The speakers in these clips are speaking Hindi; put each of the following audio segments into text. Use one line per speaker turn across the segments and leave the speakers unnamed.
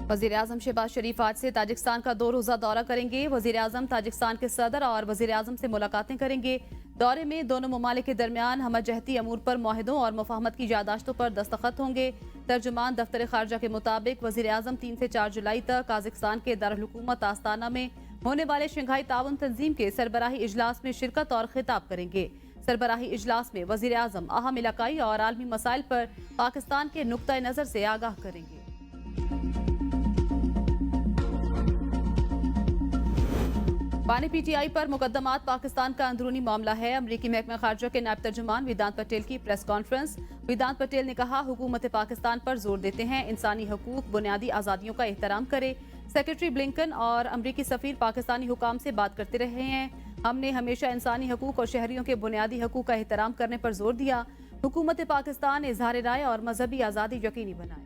वज़ीर-ए-आज़म शहबाज शरीफ आज से ताजिकिस्तान का 2 रोज़ा दौरा करेंगे। वज़ीर-ए-आज़म ताजिकिस्तान के सदर और वज़ीर-ए-आज़म से मुलाकातें करेंगे। दौरे में दोनों ममालिक के दरमियान हमजहती अमूर पर मुआहदों और मुफाहमत की यादाश्तों पर दस्तखत होंगे। तर्जुमान दफ्तर खारजा के मुताबिक वज़ीर-ए-आज़म 3 से 4 जुलाई तक काज़ाकिस्तान के दारुल हुकूमत आस्ताना में होने वाले शंघाई ताउन तंजीम के सरबराही इजलास में शिरकत और खिताब करेंगे। सरबराही इजलास में वज़ीर-ए-आज़म अहम इलाकाई और आलमी मसाइल पर पाकिस्तान के नुक्ता नज़र से आगाह करेंगे। बानी पीटीआई पर मुकदमात पाकिस्तान का अंदरूनी मामला है। अमरीकी महकमा खारजा के नायब तर्जुमान वेदांत पटेल की प्रेस कॉन्फ्रेंस। वेदांत पटेल ने कहा, हुकूमत पाकिस्तान पर जोर देते हैं इंसानी हकूक बुनियादी आज़ादियों का एहतराम करे। सेक्रेटरी ब्लिंकन और अमरीकी सफीर पाकिस्तानी हुकाम से बात करते रहे हैं। हमने हमेशा इंसानी हकूक और शहरियों के बुनियादी हकूक का एहतराम करने पर जोर दिया। हुकूमत पाकिस्तान इजहार राय और मजहबी आज़ादी यकीनी बनाए।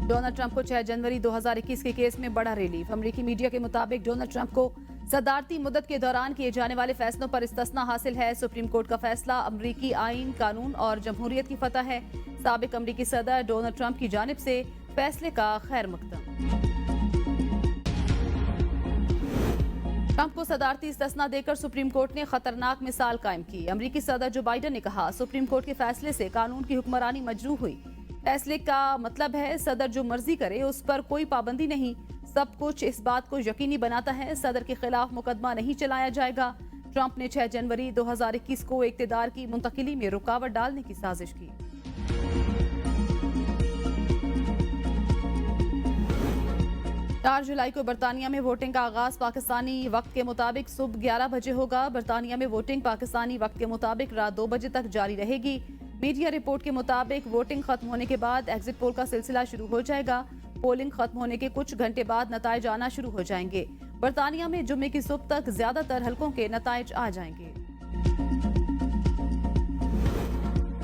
डोनाल्ड ट्रंप को 6 जनवरी 2021 के केस में बड़ा रिलीफ। अमरीकी मीडिया के मुताबिक डोनाल्ड ट्रंप को सदारती मुद्दत के दौरान किए जाने वाले फैसलों पर इस्तिस्ना हासिल है। सुप्रीम कोर्ट का फैसला अमरीकी आईन, कानून और जमहूरियत की फतह है। साबिक अमरीकी सदर डोनाल्ड ट्रंप की जानिब से फैसले का खैर मकदम। ट्रंप को सदारती इस्तिस्ना देकर सुप्रीम कोर्ट ने खतरनाक मिसाल कायम की। अमरीकी सदर जो बाइडन ने कहा, सुप्रीम कोर्ट के फैसले से कानून की हुक्मरानी मजरूह हुई। फैसले का मतलब है सदर जो मर्जी करे उस पर कोई पाबंदी नहीं। सब कुछ इस बात को यकीनी बनाता है सदर के खिलाफ मुकदमा नहीं चलाया जाएगा। ट्रंप ने 6 जनवरी 2021 को इक्तिदार की मुंतकिली में रुकावट डालने की साजिश की। 4 जुलाई को बरतानिया में वोटिंग का आगाज पाकिस्तानी वक्त के मुताबिक सुबह 11 बजे होगा। बरतानिया में वोटिंग पाकिस्तानी वक्त के मुताबिक रात 2 बजे तक जारी रहेगी। मीडिया रिपोर्ट के मुताबिक वोटिंग खत्म होने के बाद एग्जिट पोल का सिलसिला शुरू हो जाएगा। पोलिंग खत्म होने के कुछ घंटे बाद नताइज आना शुरू हो जाएंगे। बरतानिया में जुम्मे की सुबह तक ज्यादातर हलकों के नताइज आ जाएंगे।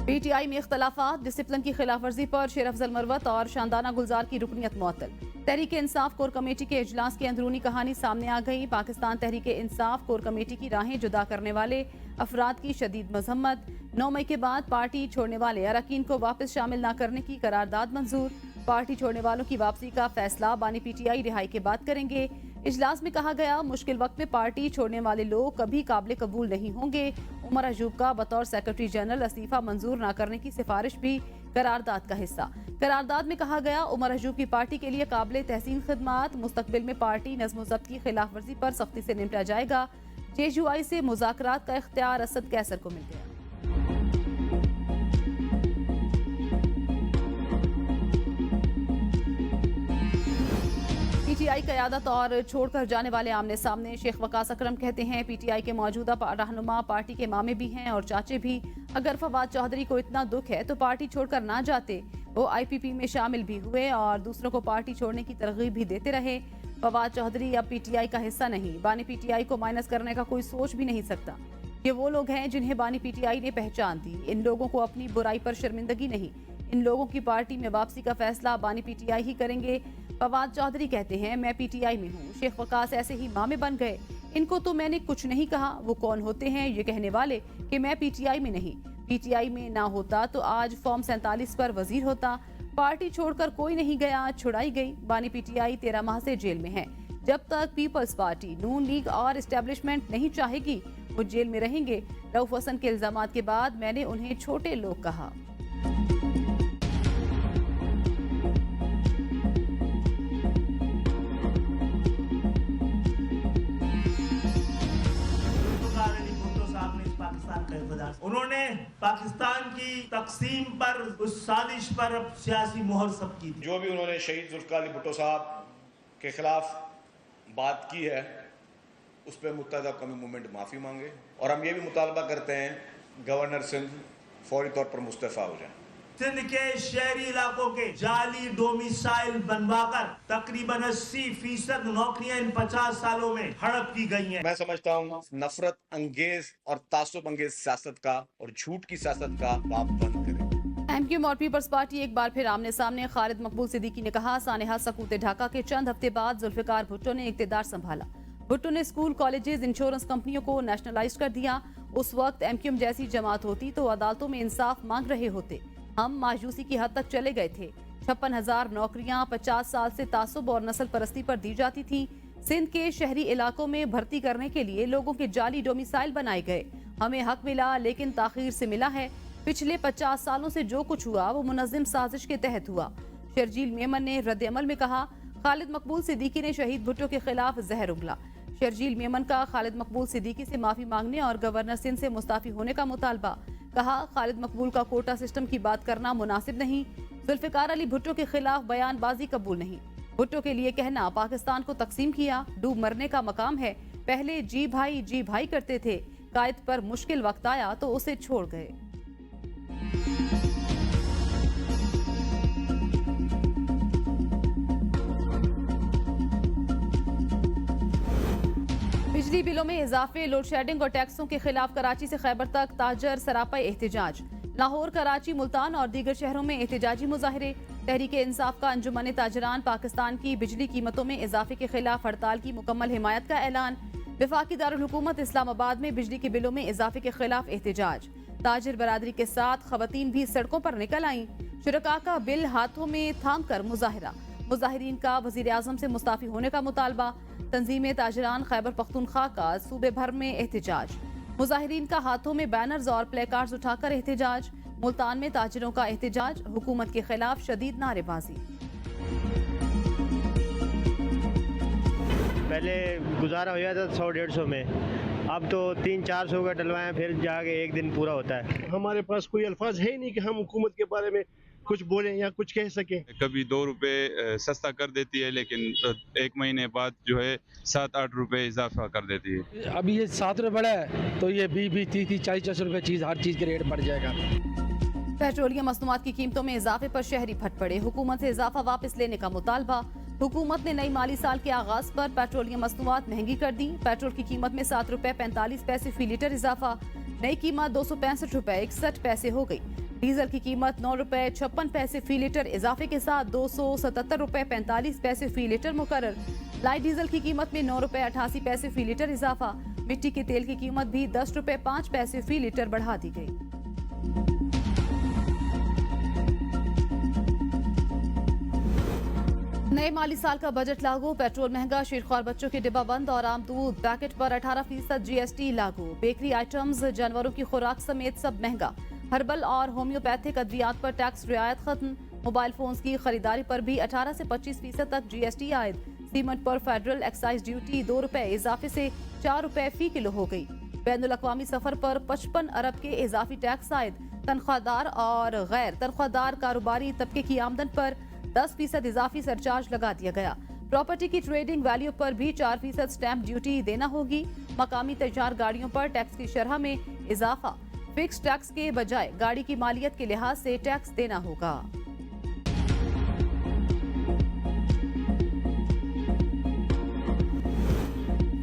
पीटीआई में इख्तलाफात, डिसिप्लिन की खिलाफवर्जी पर शेर अफजल मरवत और शानदाना गुलजार की रुकनियत मुअत्तल। तहरीक इंसाफ कोर कमेटी के इजलास की अंदरूनी कहानी सामने आ गई। पाकिस्तान तहरीक इंसाफ कोर कमेटी की राहें जुदा करने वाले अफराद की शदीद मजम्मत। 9 मई के बाद पार्टी छोड़ने वाले अरकान को वापस शामिल न करने की करारदाद मंजूर। पार्टी छोड़ने वालों की वापसी का फैसला बानी पीटीआई रिहाई के बाद करेंगे। इजलास में कहा गया, मुश्किल वक्त में पार्टी छोड़ने वाले लोग कभी काबिल कबूल नहीं होंगे। उमर अजूब का बतौर सेक्रेटरी जनरल इस्तीफा मंजूर न करने की सिफारिश भी करारदाद का हिस्सा। करारदाद में कहा गया, उमर अजूब की पार्टी के लिए काबिल तहसीन खिदमात। मुस्तकबिल में पार्टी नज़्म ज़ब्त की खिलाफ वर्जी पर सख्ती से निपटा जाएगा। जेयूआई से मुज़ाकरात का इख्तियार असद कैसर को मिल गया। पीटीआई क़यादत और छोड़कर जाने वाले आमने सामने। शेख वकास अकरम कहते हैं, पीटीआई के मौजूदा रहनुमा पार्टी के मामे भी हैं और चाचे भी। अगर फवाद चौधरी को इतना दुख है तो पार्टी छोड़कर ना जाते। वो आईपीपी में शामिल भी हुए और दूसरों को पार्टी छोड़ने की तरगीब भी देते रहे। फवाद चौधरी अब पीटीआई का हिस्सा नहीं। बानी पीटीआई को माइनस करने का कोई सोच भी नहीं सकता। ये वो लोग हैं जिन्हें बानी पीटीआई ने पहचान दी। इन लोगों को अपनी बुराई पर शर्मिंदगी नहीं। इन लोगों की पार्टी में वापसी का फैसला बानी पीटीआई ही करेंगे। फवाद चौधरी कहते हैं, मैं पीटीआई में हूँ। शेख वकास ऐसे ही मामे बन गए। इनको तो मैंने कुछ नहीं कहा। वो कौन होते हैं ये कहने वाले कि मैं पीटीआई में नहीं। पीटीआई में ना होता तो आज फॉर्म 47 पर वजीर होता। पार्टी छोड़कर कोई नहीं गया, छुड़ाई गई। बानी पीटीआई 13 माह से जेल में है। जब तक पीपल्स पार्टी, नून लीग और एस्टेब्लिशमेंट नहीं चाहेगी वो जेल में रहेंगे। रऊफ हसन के इल्जामात के बाद मैंने उन्हें छोटे लोग कहा।
उन्होंने पाकिस्तान की तकसीम पर, उस साजिश पर अब सियासी मोहर सब की थी।
जो भी उन्होंने शहीद जुल्फ़िकार अली भुट्टो साहब के खिलाफ बात की है उस पर मुत्तहिदा कौमी मूवमेंट माफ़ी मांगे और हम ये भी मुतालबा करते हैं गवर्नर सिंध फौरी तौर पर मुस्तफ़ा हो जाए।
सिंध के शहरी इलाकों के जाली डोमिसाइल बनवाकर तकरीबन 80% नौकरियां इन 50 सालों में हड़प की गई हैं।
मैं समझता हूँ नफरत अंगेज और तासुब अंगेज सियासत का और झूठ की सियासत का बाप बंद करें।
एमक्यूएम और पीपल्स पार्टी एक बार फिर आमने सामने। खालिद मकबूल सिद्दीकी ने कहा, सानेहा सकूत ढाका के चंद हफ्ते बाद जुल्फिकार भुट्टो ने इक्तिदार संभाला। भुट्टो ने स्कूल, कॉलेजेस, इंश्योरेंस कंपनियों को नेशनलाइज कर दिया। उस वक्त MQM जैसी जमात होती तो अदालतों में इंसाफ मांग रहे होते। हम मायूसी की हद तक चले गए थे। 56,000 नौकरियां 50 साल से तासुब और नस्ल परस्ती पर दी जाती थी। सिंध के शहरी इलाकों में भर्ती करने के लिए लोगों के जाली डोमिसाइल बनाए गए। हमें हक मिला, लेकिन ताखीर से मिला है। पिछले 50 सालों से जो कुछ हुआ वो मुनज़्ज़म साजिश के तहत हुआ। शर्जील मेमन ने रद्द अमल में कहा, खालिद मकबूल सिद्दीकी ने शहीद भुट्टो के खिलाफ जहर उगला। शर्जील मेमन का खालिद मकबूल सिद्दीकी से माफी मांगने और गवर्नर सिंध से मुस्ताफी होने का मुतालबा। कहा, खालिद मकबूल का कोटा सिस्टम की बात करना मुनासिब नहीं। जुल्फिकार अली भुट्टो के खिलाफ बयानबाजी कबूल नहीं। भुट्टो के लिए कहना पाकिस्तान को तकसीम किया, डूब मरने का मकाम है। पहले जी भाई करते थे, कायद पर मुश्किल वक्त आया तो उसे छोड़ गए। बिजली बिलों में इजाफे, लोड शेडिंग और टैक्सों के खिलाफ कराची से खैबर तक ताजर सरापा एहतजाज। लाहौर, कराची, मुल्तान और दीगर शहरों में एहतजाजी मुजाहरे। तहरीक इंसाफ का अंजुमन ताजरान पाकिस्तान की बिजली कीमतों में इजाफे के खिलाफ हड़ताल की मुकम्मल हिमायत का ऐलान। वफाकी दारुल हुकूमत इस्लामाबाद में बिजली के बिलों में इजाफे के खिलाफ एहतजाज। ताजिर बरादरी के साथ खवातीन भी सड़कों पर निकल आईं। शुरका का बिल हाथों में थाम कर मुजाहरा। मुजाहिरीन का वजीर आजम से मुस्ताफी होने का मुतालबा। तंजीम ताजरान खैबर पख्तूनख्वा का सूबे भर में एहतजाज। मुजाहिरीन का हाथों में बैनर्स और प्ले कार्ड्स उठाकर एहतजाज। मुल्तान में ताजिरों का एहतजाज, हुकूमत के खिलाफ शदीद नारेबाजी।
पहले गुजारा हो जाता था 100-150 में, अब तो 300-400 का डलवाएं फिर जाके एक दिन पूरा होता है।
हमारे पास कोई अल्फाज है ही नहीं कि हम हुकूमत के बारे में कुछ बोलें या कुछ कह सकें।
कभी 2 रुपए सस्ता कर देती है, लेकिन 1 महीने बाद जो है 7-8 रुपए इजाफा कर देती है।
अभी ये 7 रुपये बढ़ा है तो ये 20-30, 40 रुपए चीज़, हर चीज़ के रेट बढ़ जाएगा।
पेट्रोलियम मसनूआत की कीमतों में इजाफे पर शहरी फट पड़े। हुकूमत से इजाफा वापस लेने का मुतालबा। हुकूमत ने नई माली साल के आगाज पर पेट्रोलियम मसनूआत महंगी कर दी। पेट्रोल की कीमत में 7 रुपए 45 पैसे फी लीटर इजाफा। नई कीमत 265 रुपए 61 पैसे हो गई। डीजल की कीमत 9 रुपए 56 पैसे फी लीटर इजाफे के साथ 277 रुपए 45 पैसे फी लीटर मुकर्रर। लाइट डीजल की कीमत में 9 रुपए 88 पैसे फी लीटर इजाफा। मिट्टी के तेल की कीमत भी 10 रुपए 5 पैसे फी लीटर बढ़ा दी गई। नए माली साल का बजट लागू। पेट्रोल महंगा, शीरख्वार बच्चों के डिब्बा बंद और आम दूध पैकेट पर 18% GST लागू। बेकरी आइटम्स, जानवरों की खुराक समेत सब महंगा। हर्बल और होम्योपैथिक अद्वियात पर टैक्स रियायत खत्म। मोबाइल फोन्स की खरीदारी पर भी 18 से 25% तक GST आयद। सीमेंट पर फेडरल एक्साइज ड्यूटी 2 रुपए इजाफे से 4 रुपए फी किलो हो गई। बैनुल अक़वामी सफर पर 55 अरब के इजाफी टैक्स आयद। तनख्वाहदार और गैर तनख्वाहदार कारोबारी तबके की आमदन पर 10% इजाफी सरचार्ज लगा दिया गया। प्रॉपर्टी की ट्रेडिंग वैल्यू पर भी 4% स्टैंप ड्यूटी देना होगी। मकामी तैयार गाड़ियों पर टैक्स की शरह में इजाफा। फिक्स टैक्स के बजाय गाड़ी की मालियत के लिहाज से टैक्स देना होगा।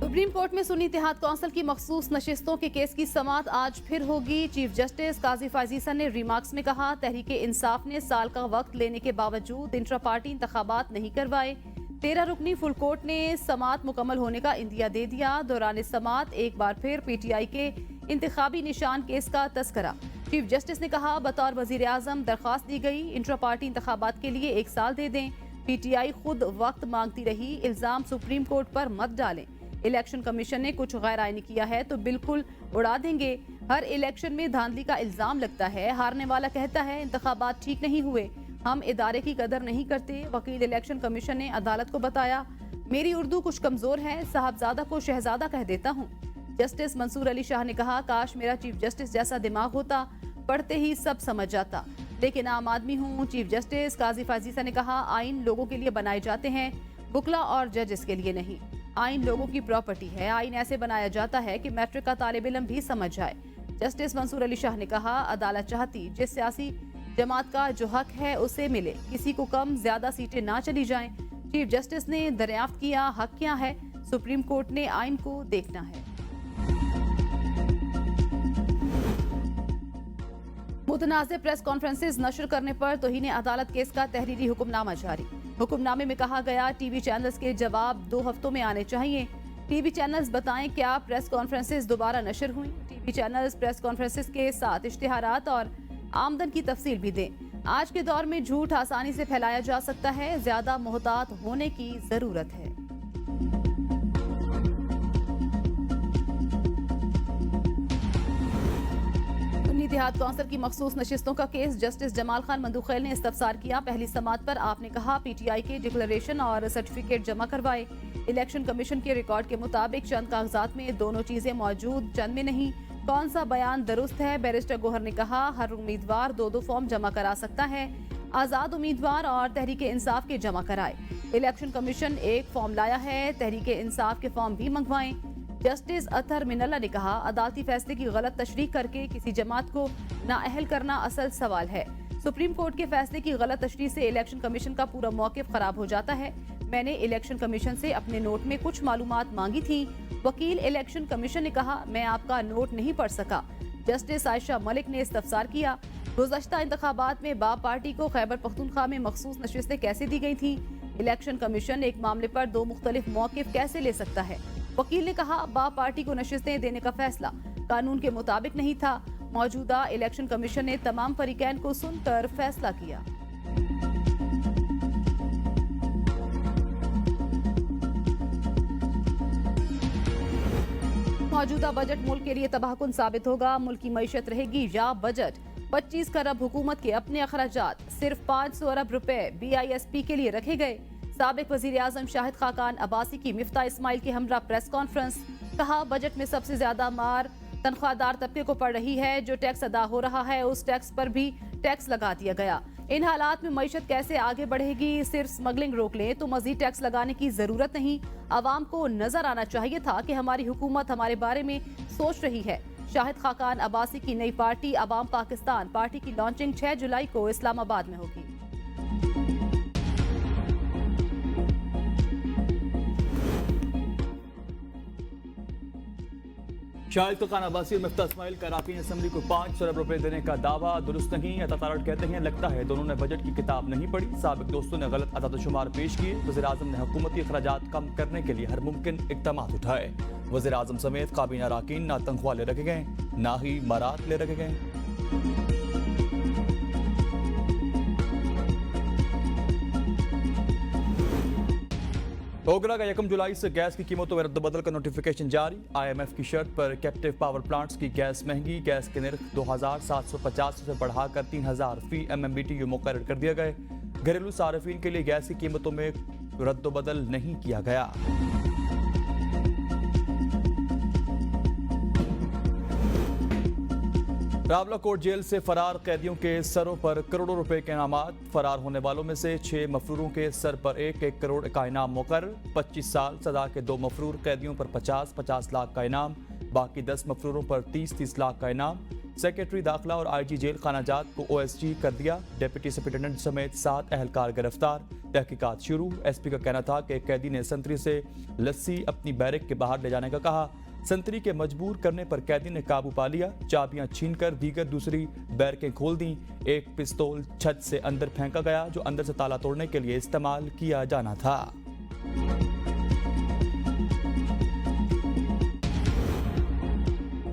सुप्रीम कोर्ट में सुन्नी इत्तेहाद कौंसिल की मखसूस नशिस्तों के केस की समाअत आज फिर होगी। चीफ जस्टिस काजी फाजीसा ने रिमार्क्स में कहा, तहरीक इंसाफ ने साल का वक्त लेने के बावजूद इंट्रा पार्टी इंतखाबात नहीं करवाए। 13 रुकनी फुल कोर्ट ने समाअत मुकम्मल होने का इंदिया दे दिया। दौरान समाअत एक बार फिर PTI के इंतखाबी निशान केस का तस्करा। चीफ जस्टिस ने कहा, बतौर वजीर आजम दरख्वास्त दी गई, इंट्रा पार्टी इंतखाबात के लिए 1 साल दे दें। PTI खुद वक्त मांगती रही, इल्जाम सुप्रीम कोर्ट पर मत डालें। इलेक्शन कमीशन ने कुछ गैर आईनी किया है तो बिल्कुल उड़ा देंगे। हर इलेक्शन में धांधली का इल्जाम लगता है। हारने वाला कहता है इंतखाबात ठीक नहीं हुए, हम इदारे की कदर नहीं करते। वकील इलेक्शन कमीशन ने अदालत को बताया, मेरी उर्दू कुछ कमजोर है, साहबजादा को शहजादा कह देता हूँ। जस्टिस मंसूर अली शाह ने कहा, काश मेरा चीफ जस्टिस जैसा दिमाग होता, पढ़ते ही सब समझ जाता, लेकिन आम आदमी हूँ। चीफ जस्टिस काजी फाजीसा ने कहा, आइन लोगों के लिए बनाए जाते हैं, वुकला और जजेस के लिए नहीं। आइन लोगों की प्रॉपर्टी है। आइन ऐसे बनाया जाता है कि मैट्रिक का तालिब इल्म भी समझ जाए। जस्टिस मंसूर अली शाह ने कहा, अदालत चाहती जिस सियासी जमात का जो हक है उसे मिले, किसी को कम ज्यादा सीटें ना चली जाएं। चीफ जस्टिस ने दरियाफ्त किया, हक क्या है, सुप्रीम कोर्ट ने आइन को देखना है। मुतनाज़ प्रेस कॉन्फ्रेंसेस नशर करने पर तौहीन अदालत केस का तहरीरी हुक्मनामा जारी। हुक्मनामे में कहा गया, टीवी चैनल्स के जवाब 2 हफ्तों में आने चाहिए। टीवी चैनल्स बताएं क्या प्रेस कॉन्फ्रेंसेस दोबारा नशर हुई। टीवी चैनल्स प्रेस कॉन्फ्रेंसेस के साथ इश्तिहारात और आमदन की तफसील भी दें। आज के दौर में झूठ आसानी से फैलाया जा सकता है, ज्यादा मोहतात होने की जरूरत है। इत्तेहाद कौंसिल की मखसूस नशिस्तों का केस जस्टिस जमाल खान मंदुखैल ने इस्तफसार किया। पहली समात पर आपने कहा पीटीआई के डिक्लेरेशन और सर्टिफिकेट जमा करवाए। इलेक्शन कमीशन के रिकॉर्ड के मुताबिक चंद कागजात में दोनों चीजें मौजूद, चंद में नहीं। कौन सा बयान दुरुस्त है? बैरिस्टर गोहर ने कहा हर उम्मीदवार दो फॉर्म जमा करा सकता है। आजाद उम्मीदवार और तहरीक इंसाफ के जमा कराए। इलेक्शन कमीशन एक फॉर्म लाया है, तहरीक इंसाफ के फॉर्म भी मंगवाएं। जस्टिस अतहर मिनल्ला ने कहा अदालती फैसले की गलत तशरीह करके किसी जमात को नाअहल करना असल सवाल है। सुप्रीम कोर्ट के फैसले की गलत तशरीह से इलेक्शन कमीशन का पूरा मौक़िफ़ खराब हो जाता है। मैंने इलेक्शन कमीशन से अपने नोट में कुछ मालूमात मांगी थी। वकील इलेक्शन कमीशन ने कहा मैं आपका नोट नहीं पढ़ सका। जस्टिस आयशा मलिक ने इस्तफसार किया गुज़श्ता इंतखाबात में बाप पार्टी को खैबर पख्तूनख्वा में मखसूस नशिस्तें कैसे दी गई थी? इलेक्शन कमीशन एक मामले पर दो मुख्तलिफ मौक़िफ़ कैसे ले सकता है? वकील ने कहा बाप पार्टी को नशिस्तें देने का फैसला कानून के मुताबिक नहीं था। मौजूदा इलेक्शन कमीशन ने तमाम फरीकैन को सुनकर फैसला किया। मौजूदा बजट मुल्क के लिए तबाहकुन साबित होगा। मुल्क की मईशत रहेगी या बजट। 25 खरब हुकूमत के अपने अखराजात, सिर्फ 500 अरब रुपए BISP के लिए रखे गए। साबिक वजीर आजम शाहिद खाकान अब्बासी की मिफ्ता इस्माइल के हमरा प्रेस कॉन्फ्रेंस। कहा बजट में सबसे ज्यादा मार तनख्वाहदार तबके को पड़ रही है। जो टैक्स अदा हो रहा है उस टैक्स पर भी टैक्स लगा दिया गया। इन हालात में मईशत कैसे आगे बढ़ेगी? सिर्फ स्मगलिंग रोक लें तो मजीद टैक्स लगाने की जरूरत नहीं। आवाम को नजर आना चाहिए था कि हमारी हुकूमत हमारे बारे में सोच रही है। शाहिद खाकान अब्बासी की नई पार्टी अवाम पाकिस्तान पार्टी की लॉन्चिंग 6 जुलाई को इस्लामाबाद में होगी।
शाहिद खाकान अब्बासी और मिफ्ता इस्माइल का अरकान असम्बली को 500 अरब रुपए देने का दावा दुरुस्त नहीं। अतातारट कहते हैं लगता है दोनों ने बजट की किताब नहीं पढ़ी। साबिक दोस्तों ने गलत अदाद-ओ-शुमार पेश किए। वज़ीर आज़म ने हुकूमती अखराजात कम करने के लिए हर मुमकिन इक़दामात उठाए। वज़ीर आज़म समेत काबीना अरकान ना तनख्वाह ले रखे गए ना ही मरात ले रखे गए। ओगरा का 1 जुलाई से गैस की कीमतों में रद्द-बदल का नोटिफिकेशन जारी। IMF की शर्त पर कैप्टिव पावर प्लांट्स की गैस महंगी। गैस के निर्ख 2750 से बढ़ाकर 3000 फी MMBTU मुकर्रर कर दिया गए। घरेलू सार्फिन के लिए गैस की कीमतों में रद्द-बदल नहीं किया गया। रावलाकोट जेल से फरार कैदियों के सरों पर करोड़ों रुपए के इनामात। फरार होने वालों में से 6 मफरूरों के सर पर 1-1 करोड़ का इनाम मुकर्रर। 25 साल सजा के 2 मफरूर कैदियों पर 50-50 लाख का इनाम। बाकी 10 मफरूरों पर 30-30 लाख का इनाम। सेक्रेटरी दाखिला और IG जेल खानाजात को OSG कर दिया। डिप्टी सुपरिटेंडेंट समेत 7 अहलकार गिरफ्तार। तहकीकात शुरू। SP का कहना था कि कैदी ने संतरी से लस्सी अपनी बैरक के बाहर ले जाने का कहा। संतरी के मजबूर करने पर कैदी ने काबू पा लिया। चाबियां छीनकर दीगर दूसरी बैरकें खोल दी। एक पिस्तौल छत से अंदर फेंका गया जो अंदर से ताला तोड़ने के लिए इस्तेमाल किया जाना था।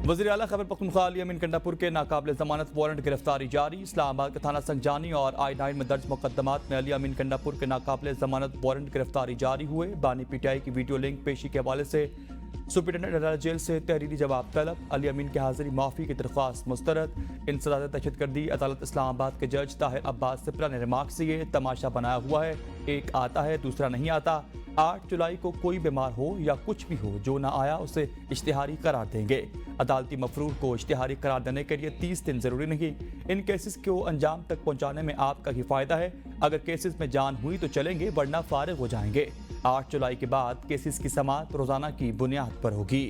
वज़ीर आला खैबर पख्तूनख्वा अली अमीन कंडापुर के नाकाबिल जमानत वारंट गिरफ्तारी जारी। इस्लामाबाद के थाना संजानी और I-9 में दर्ज मुकदमात में अली अमीन कंडापुर के नाकाबिल जमानत वारंट गिरफ्तारी जारी हुए। बानी PTI की वीडियो लिंक पेशी के हवाले से सुपरिटेंडेंट अदालत जेल से तहरीरी जवाब तलब। अली अमीन की हाजिरी माफ़ी की दरख्वास्त मुस्तरद। इंसदाद दहशतगर्दी अदालत इस्लामाबाद के जज ताहिर अब्बास सिप्रा ने रिमार्क्स दिए। तमाशा बनाया हुआ है, एक आता है दूसरा नहीं आता। 8 जुलाई को कोई बीमार हो या कुछ भी हो, जो ना आया उसे इश्तिहारी करार देंगे। अदालती मफरूर को इश्तिहारी करार देने के लिए 30 दिन जरूरी नहीं। इन केसेस को अंजाम तक पहुंचाने में आपका ही फायदा है। अगर केसेस में जान हुई तो चलेंगे, वरना फारिग हो जाएंगे। 8 जुलाई के बाद केसेस की समाअत रोजाना की बुनियाद पर होगी।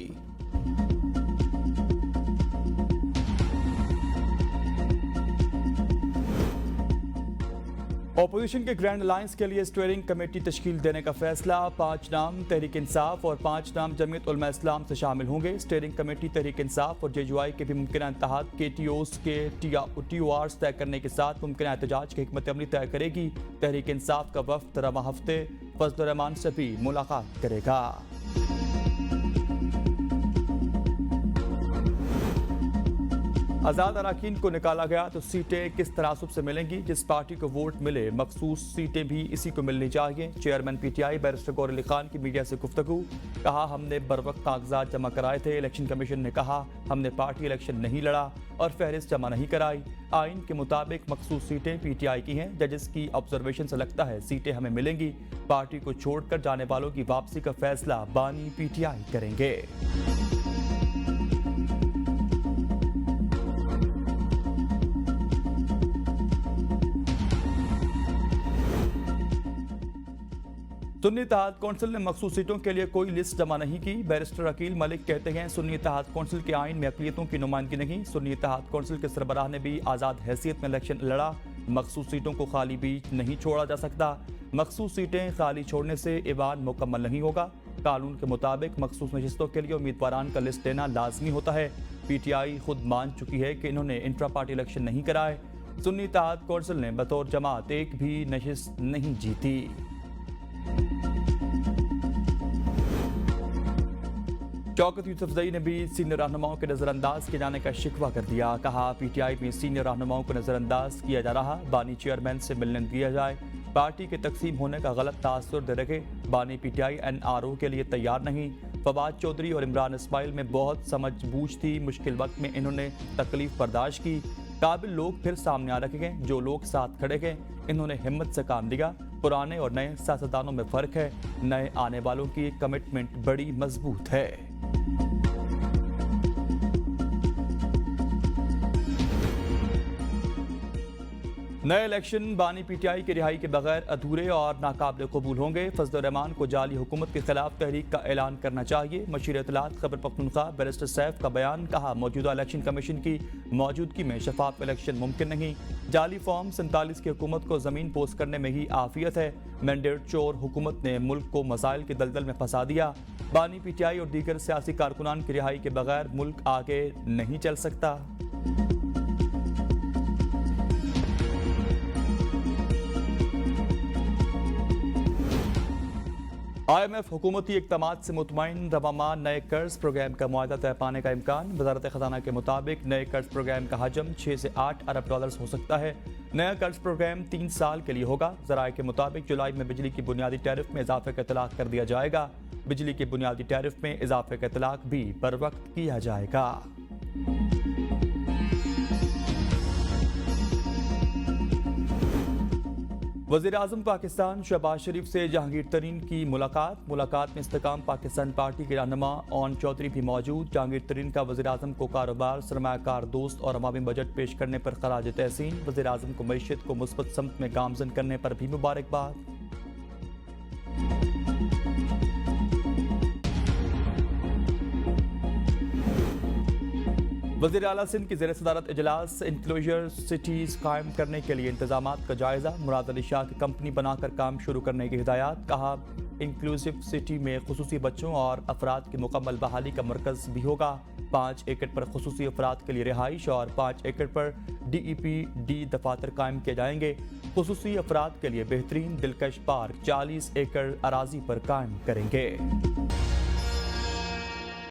ओपोजिशन के ग्रैंड अलायंस के लिए स्टीयरिंग कमेटी तश्कील देने का फैसला। 5 नाम तहरीक इंसाफ और 5 नाम जमीयत उलमा इस्लाम से शामिल होंगे। स्टीयरिंग कमेटी तहरीक इंसाफ और JUI के भी मुमकिन इत्तेहाद के TOs के TORs तय करने के साथ मुमकिन एहतजाज की हिकमत अमली तय करेगी। तहरीक इंसाफ का वफ्द रवा हफ्ते फजलुर रहमान से भी मुलाकात करेगा। आज़ाद अरकान को निकाला गया तो सीटें किस तनासुब से मिलेंगी? जिस पार्टी को वोट मिले मखसूस सीटें भी इसी को मिलनी चाहिए। Chairman PTI barrister Gauhar Ali Khan की मीडिया से गुफ्तगू। कहा, हमने बरवक्त कागजात जमा कराए थे। इलेक्शन कमीशन ने कहा हमने पार्टी इलेक्शन नहीं लड़ा और फहरिस्त जमा नहीं कराई। आइन के मुताबिक मखसूस सीटें PTI की हैं। जजेस की ऑब्जर्वेशन से लगता है सीटें हमें मिलेंगी। पार्टी को छोड़कर जाने वालों की वापसी का फैसला बानी PTI करेंगे। सुन्नी इत्तेहाद कौंसिल ने मखसूस सीटों के लिए कोई लिस्ट जमा नहीं की। बैरिस्टर अकील मलिक कहते हैं सुन्नी इत्तेहाद कौंसिल के आइन में अक़लियतों की नुमाइंदगी नहीं। सुन्नी इत्तेहाद कौंसिल के सरबराह ने भी आज़ाद हैसियत में इलेक्शन लड़ा। मखसूस सीटों को खाली भी नहीं छोड़ा जा सकता। मखसूस सीटें खाली छोड़ने से ईवान मुकम्मल नहीं होगा। कानून के मुताबिक मखसूस नशिस्तों के लिए उम्मीदवारान का लिस्ट देना लाजमी होता है। PTI खुद मान चुकी है कि इन्होंने इंट्रा पार्टी इलेक्शन नहीं कराए। सुन्नी इत्तेहाद कौंसिल ने बतौर जमात एक भी नशिस्त नहीं जीती। शौकत यूसुफजई ने भी सीनियर रहनुमाओं के नजरअंदाज किए जाने का शिकवा कर दिया। कहा, PTI में सीनियर रहनुमाओं को नजरअंदाज किया जा रहा। बानी चेयरमैन से मिलने दिया जाए। पार्टी के तकसीम होने का गलत तासुर दे रखे। बानी PTI NRO के लिए तैयार नहीं। फवाद चौधरी और इमरान इस्माइल में बहुत समझ बूझ थी। मुश्किल वक्त में इन्होंने तकलीफ बर्दाश्त की। काबिल लोग फिर सामने आ रखे गए जो लोग साथ खड़े गए। इन्होंने हिम्मत से काम लिया। पुराने और नए सियासतदानों में फ़र्क है। नए आने वालों की कमिटमेंट बड़ी मजबूत है। नए इलेक्शन बानी PTI की रिहाई के बगैर अधूरे और नाकाबिल कबूल होंगे। फजल रहमान को जाली हुकूमत के खिलाफ तहरीक का ऐलान करना चाहिए। मशीर इत्तलात खैबर पख्तूनख्वा बैरिस्टर सैफ का बयान। कहा, मौजूदा इलेक्शन कमीशन की मौजूदगी में शफाफ इलेक्शन मुमकिन नहीं। जाली फॉर्म 47 की हुकूमत को ज़मीन पोस्ट करने में ही आफियत है। मैंडेट चोर हुकूमत ने मुल्क को मसाइल के दलदल में फंसा दिया। बानी PTI और दीगर सियासी कारकुनान की रिहाई के बगैर मुल्क आगे नहीं चल सकता। IMF हुकूमती इक़दामात से मुतमईन। रवामा नए कर्ज प्रोग्राम का मुआहदा तय पाने का इम्कान। वज़ारत ख़ज़ाना के मुताबिक नए कर्ज प्रोग्राम का हजम 6 से 8 अरब डॉलर हो सकता है। नया कर्ज प्रोग्राम 3 साल के लिए होगा। ज़राए के मुताबिक जुलाई में बिजली की बुनियादी टैरिफ में इजाफे का इतलाक़ कर दिया जाएगा। बिजली की बुनियादी टैरिफ में इजाफे का इतलाक़ भी बर वक्त किया जाएगा। वज़ीर-ए-आज़म पाकिस्तान शहबाज शरीफ से जहांगीर तरीन की मुलाकात में इस्तेकाम पाकिस्तान पार्टी के रहनुमा ओन चौधरी भी मौजूद। जहांगीर तरीन का वज़ीर-ए-आज़म को कारोबार, सरमायाकार दोस्त और अवामी बजट पेश करने पर खराज तहसीन। वज़ीर-ए-आज़म को मईशत को मुस्बत समत में गामजन करने पर भी मुबारकबाद। वज़ीर आला सिंध की ज़ेर सदारत इजलास। इंक्लोजर सिटीज़ कायम करने के लिए इंतजामात का जायज़ा। मुराद अली शाह की कंपनी बनाकर काम शुरू करने की हिदायत। कहा, इंक्लूसिव सिटी में खुसूसी बच्चों और अफराद की मुकम्मल बहाली का मरकज़ भी होगा। 5 एकड़ पर खुसूसी अफराद के लिए रिहाइश और 5 एकड़ पर DEPD दफातर कायम किए जाएंगे। खुसूसी अफराद के लिए बेहतरीन दिलकश पार्क 40 एकड़ अराजी पर कायम करेंगे।